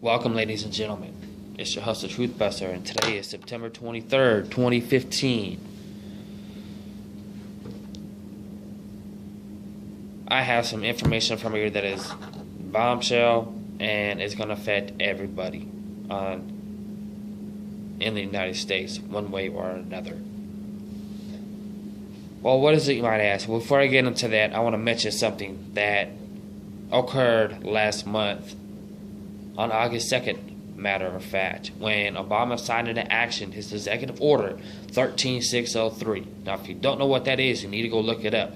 Welcome, ladies and gentlemen. It's your host, the Truth Buster, and today is September 23rd, 2015. I have some information from here that is bombshell, and it's going to affect everybody in the United States, one way or another. Well, what is it, you might ask? Well, before I get into that, I want to mention something that occurred last month on August 2nd, matter of fact, when Obama signed into action his executive order 13603. Now, if you don't know what that is, you need to go look it up.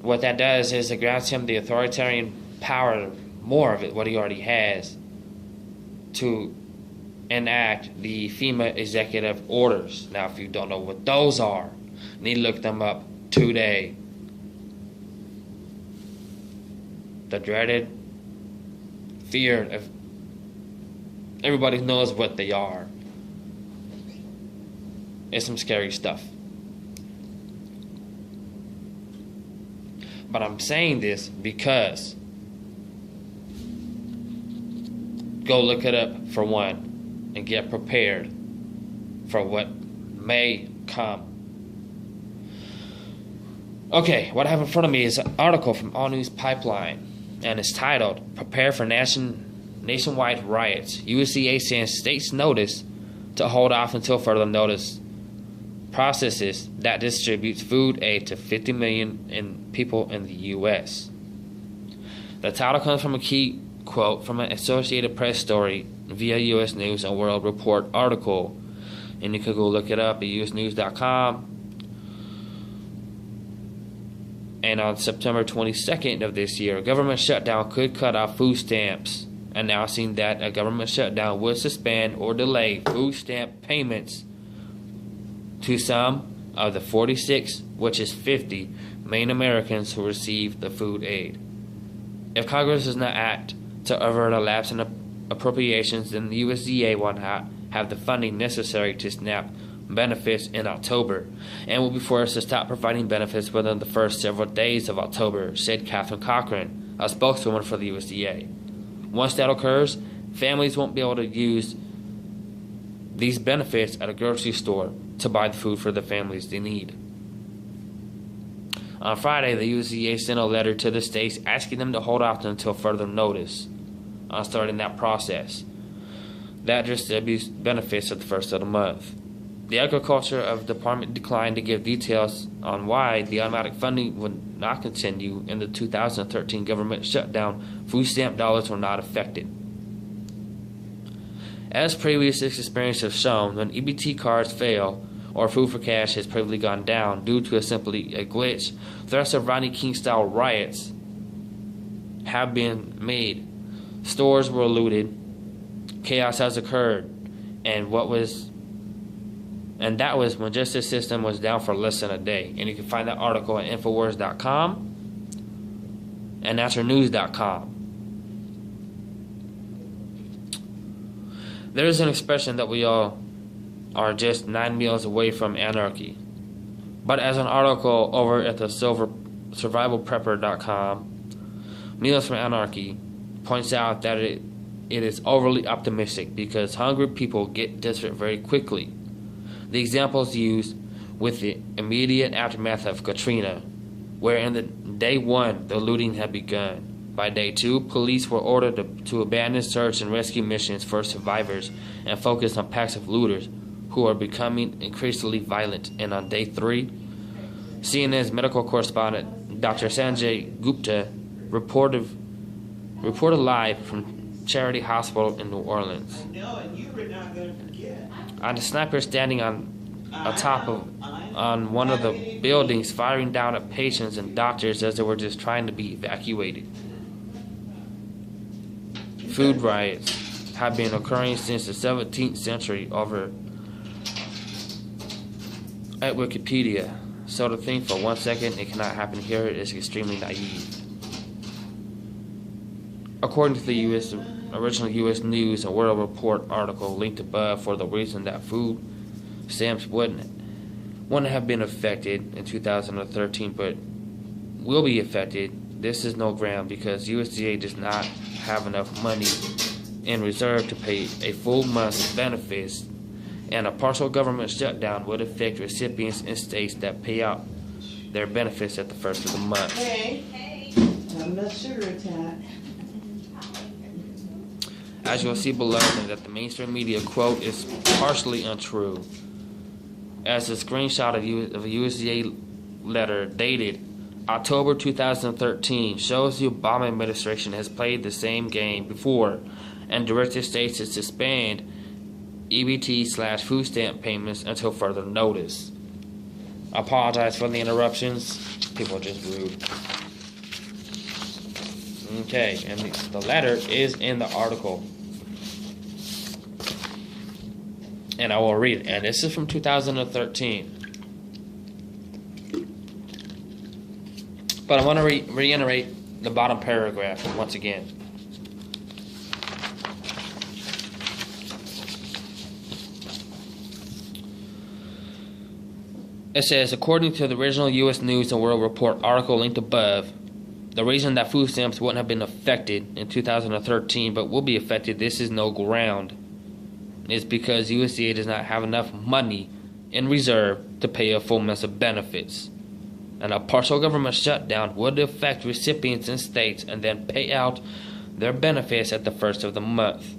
What that does is it grants him the authoritarian power, more of it, what he already has, to enact the FEMA executive orders. Now, if you don't know what those are, you need to look them up today. The dreaded fear of everybody knows what they are. It's some scary stuff. But I'm saying this because go look it up for one and get prepared for what may come. Okay, what I have in front of me is an article from All News Pipeline, and it's titled, Prepare for Nationwide Riots. USDA sends states notice to hold off until further notice processes that distributes food aid to 50 million people in the U.S. The title comes from a key quote from an Associated Press story via U.S. News and World Report article, and you can go look it up at usnews.com. And on September 22nd of this year, a government shutdown could cut off food stamps, announcing that a government shutdown would suspend or delay food stamp payments to some of the 46, which is 50, million Americans who receive the food aid. If Congress does not act to avert a lapse in appropriations, then the USDA will not have the funding necessary to snap benefits in October, and will be forced to stop providing benefits within the first several days of October, said Catherine Cochran, a spokeswoman for the USDA. Once that occurs, families won't be able to use these benefits at a grocery store to buy the food for the families they need. On Friday, the USDA sent a letter to the states asking them to hold off until further notice on starting that process. That distributes benefits at the first of the month. The Agriculture Department declined to give details on why the automatic funding would not continue in the 2013 government shutdown. Food stamp dollars were not affected. As previous experience has shown, when EBT cards fail or food for cash has previously gone down due to simply a glitch, threats of Rodney King-style riots have been made. Stores were looted, chaos has occurred, and that was when justice system was down for less than a day. And you can find that article at Infowars.com and NaturalNews.com. There is an expression that we all are just 9 meals away from anarchy. But as an article over at the survivalprepper.com, Meals from Anarchy points out that it is overly optimistic because hungry people get desperate very quickly. The examples used with the immediate aftermath of Katrina, where in the day one the looting had begun. By day two, police were ordered to abandon search and rescue missions for survivors and focus on packs of looters who are becoming increasingly violent. And on day three, CNN's medical correspondent Dr. Sanjay Gupta reported live from Charity Hospital in New Orleans. On a sniper standing on one of the buildings, firing down at patients and doctors as they were just trying to be evacuated. Food riots have been occurring since the 17th century over at Wikipedia. So to think for 1 second it cannot happen here is extremely naive. According to the original U.S. News and World Report article linked above, for the reason that food stamps wouldn't have been affected in 2013 but will be affected, this is no ground because USDA does not have enough money in reserve to pay a full month's benefits, and a partial government shutdown would affect recipients in states that pay out their benefits at the first of the month. Hey, having a sugar attack. As you'll see below, that the mainstream media quote is partially untrue, as a screenshot of a USDA letter dated October 2013 shows the Obama administration has played the same game before and directed states to suspend EBT/food stamp payments until further notice. I apologize for the interruptions. People are just rude. Okay, and the letter is in the article. And I will read it. And this is from 2013. But I want to reiterate the bottom paragraph once again. It says, according to the original U.S. News and World Report article linked above, the reason that food stamps wouldn't have been affected in 2013 but will be affected, this is no ground, is because USDA does not have enough money in reserve to pay a full month of benefits. And a partial government shutdown would affect recipients in states and then pay out their benefits at the first of the month.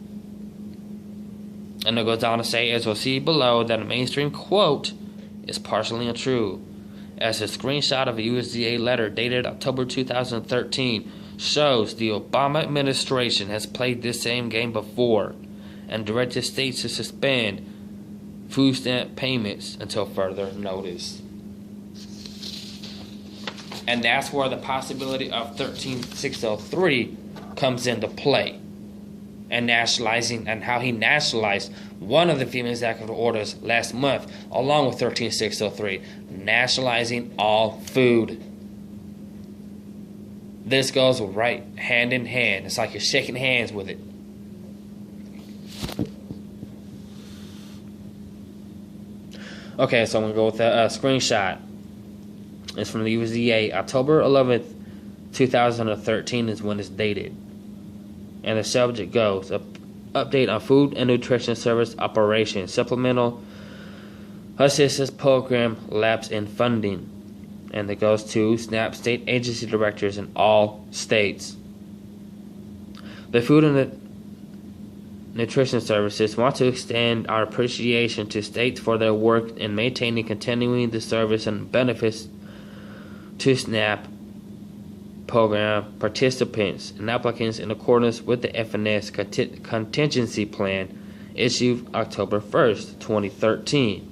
And it goes on to say, as we'll see below, that a mainstream quote is partially untrue, as a screenshot of a USDA letter dated October 2013 shows the Obama administration has played this same game before and directed states to suspend food stamp payments until further notice. And that's where the possibility of 13603 comes into play. And nationalizing, and how he nationalized one of the FEMA executive orders last month, along with 13603, nationalizing all food. This goes right hand in hand. It's like you're shaking hands with it. Okay, so I'm going to go with a screenshot. It's from the USDA. October 11th, 2013 is when it's dated. And the subject goes, update on Food and Nutrition Service Operation, Supplemental Assistance Program lapse in funding. And it goes to SNAP state agency directors in all states. The Food and Nutrition Services want to extend our appreciation to states for their work in maintaining, continuing the service and benefits to SNAP program participants and applicants in accordance with the FNS contingency plan issued October 1st, 2013.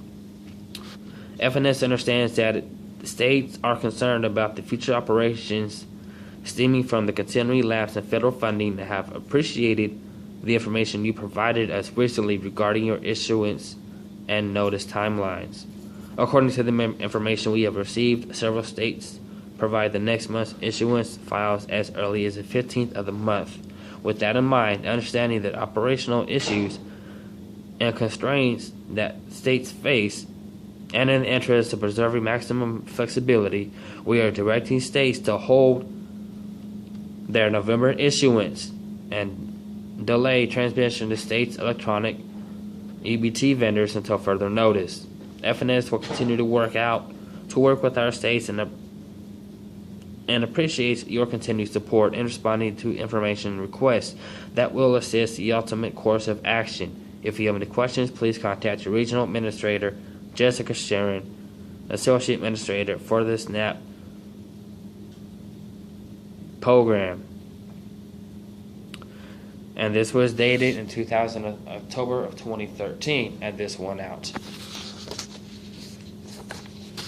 FNS understands that states are concerned about the future operations stemming from the continuing lapse in federal funding and have appreciated the information you provided us recently regarding your issuance and notice timelines. According to the information we have received, several states provide the next month's issuance files as early as the 15th of the month. With that in mind, understanding that operational issues and constraints that states face, and in the interest of preserving maximum flexibility, we are directing states to hold their November issuance and delay transmission to states' electronic EBT vendors until further notice. FNS will continue to work with our states and appreciates your continued support in responding to information requests that will assist the ultimate course of action. If you have any questions, please contact your regional administrator, Jessica Sharon, Associate Administrator for the SNAP program. And this was dated in October of 2013, and this went out.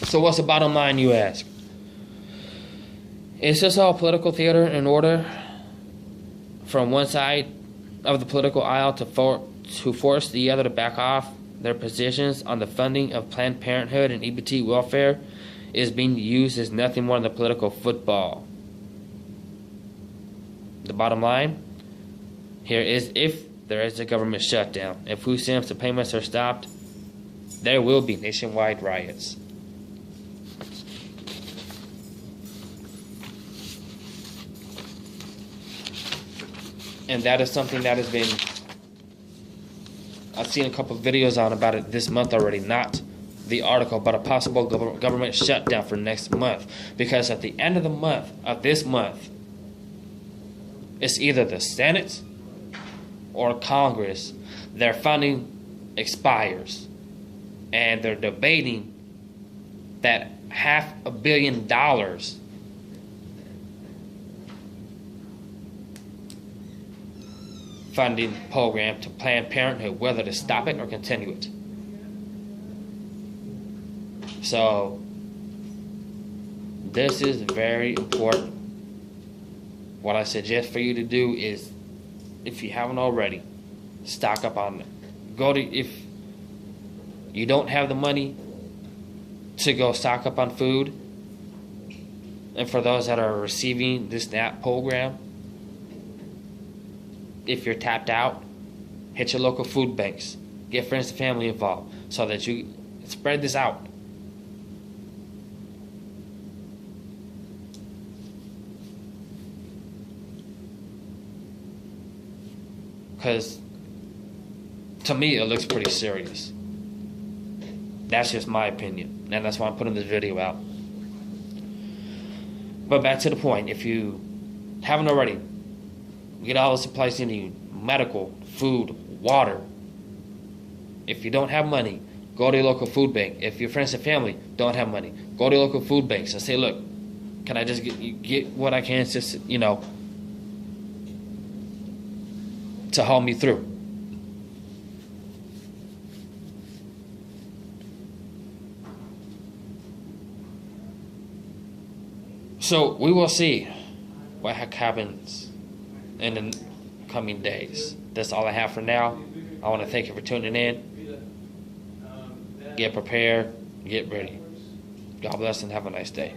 So what's the bottom line, you ask? Is this all political theater in order from one side of the political aisle to force the other to back off their positions on the funding of Planned Parenthood and EBT welfare is being used as nothing more than a political football? The bottom line here is, if there is a government shutdown, if food stamps and payments are stopped, there will be nationwide riots. And that is something that has been, I've seen a couple of videos on about it this month already, not the article, but a possible government shutdown for next month. Because at the end of the month, of this month, it's either the Senate or Congress. Their funding expires. And they're debating that $500 million funding program to Planned Parenthood, whether to stop it or continue it. So this is very important. What I suggest for you to do is, if you haven't already, stock up on it. If you don't have the money to go stock up on food, and for those that are receiving this SNAP program, if you're tapped out, hit your local food banks. Get friends and family involved so that you spread this out. Because to me, it looks pretty serious. That's just my opinion, and that's why I'm putting this video out. But back to the point, if you haven't already, get all the supplies you need: medical, food, water. If you don't have money, go to your local food bank. If your friends and family don't have money, go to your local food banks and say, look, can I just get what I can, just, to help me through. So we will see what happens in the coming days. That's all I have for now. I want to thank you for tuning in. Get prepared, get ready. God bless and have a nice day.